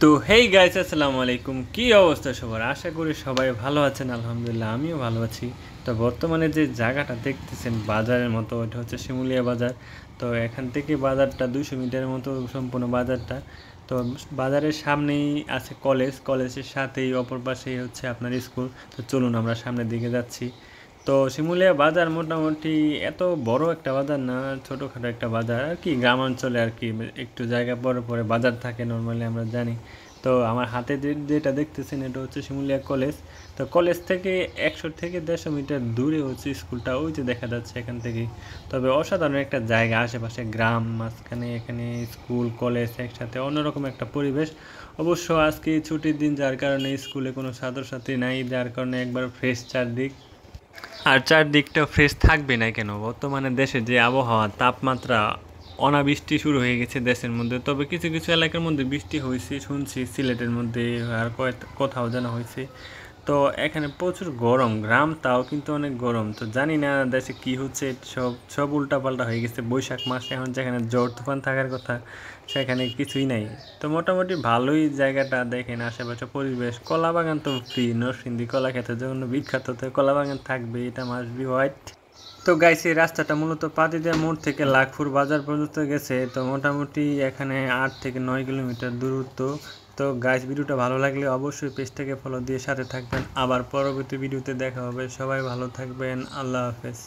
তো hey guys, আসসালামু আলাইকুম। কি অবস্থা সবার? আশা করি সবাই ভালো আছেন। আলহামদুলিল্লাহ আমিও ভালো আছি। তো বর্তমানে যে জায়গাটা দেখতেছেন বাজারের মতো, এটা হচ্ছে শিমুলিয়া বাজার। তো এখান থেকে বাজারটা 200 মিটারের মতো সম্পূর্ণ বাজারটা। তো বাজারের সামনেই আছে কলেজ, কলেজের সাথেই অপর পাশেই হচ্ছে আপনার স্কুল। তো চলুন আমরা সামনের দিকে যাচ্ছি। তো শিমুলিয়া বাজার মোটামুটি এত বড় একটা বাজার না, ছোটোখাটো একটা বাজার আর কি, গ্রাম অঞ্চলে আর কি। একটু জায়গা পরে পরে বাজার থাকে নর্মালি, আমরা জানি। তো আমার হাতে যেটা দেখতেছেন এটা হচ্ছে শিমুলিয়া কলেজ। তো কলেজ থেকে 100 থেকে 150 মিটার দূরে হচ্ছে স্কুলটা, ওই যে দেখা যাচ্ছে এখান থেকেই। তবে অসাধারণ একটা জায়গা, আশেপাশে গ্রাম, মাঝখানে এখানে স্কুল কলেজ একসাথে, অন্যরকম একটা পরিবেশ। অবশ্য আজকে ছুটির দিন, যার কারণে স্কুলে কোনো ছাত্রছাত্রী নাই, যার কারণে একবার ফ্রেশ চারদিক। আর চারদিকটা ফ্রেশ থাকবে না কেন? বর্তমানে দেশে যে আবহাওয়া, তাপমাত্রা, অনাবৃষ্টি শুরু হয়ে গেছে দেশের মধ্যে। তবে কিছু কিছু এলাকার মধ্যে বৃষ্টি হয়েছে শুনছি, সিলেটের মধ্যে আর কোথাও যেন হয়েছে। তো এখানে প্রচুর গরম, গ্রাম তাও কিন্তু অনেক গরম। তো জানি না দেশে কি হচ্ছে, সব সব উল্টাপাল্টা হয়ে গেছে। বৈশাখ মাসে এখন যেখানে ঝড় তুফান থাকার কথা, সেখানে কিছুই নাই। তো মোটামুটি ভালোই জায়গাটা, দেখেন আশেপাশে পরিবেশ। কলা বাগান তো ফ্রি, নরসিংদী কলা খেতের জন্য বিখ্যাত, তো কলা বাগান থাকবে, এটা মাস্ট বি হোয়াইট। তো গাইস, এই রাস্তাটা মূলত পাতিদিয়া মোড় থেকে লাখপুর বাজার পর্যন্ত গেছে। তো মোটামুটি এখানে 8 থেকে 9 কিলোমিটার দূরত্ব। তো গাইস, ভিডিওটা ভালো লাগলে অবশ্যই পেজটাকে ফলো দিয়ে সাথে থাকবেন। আবার পরবর্তী ভিডিওতে দেখা হবে। সবাই ভালো থাকবেন। আল্লাহ হাফেজ।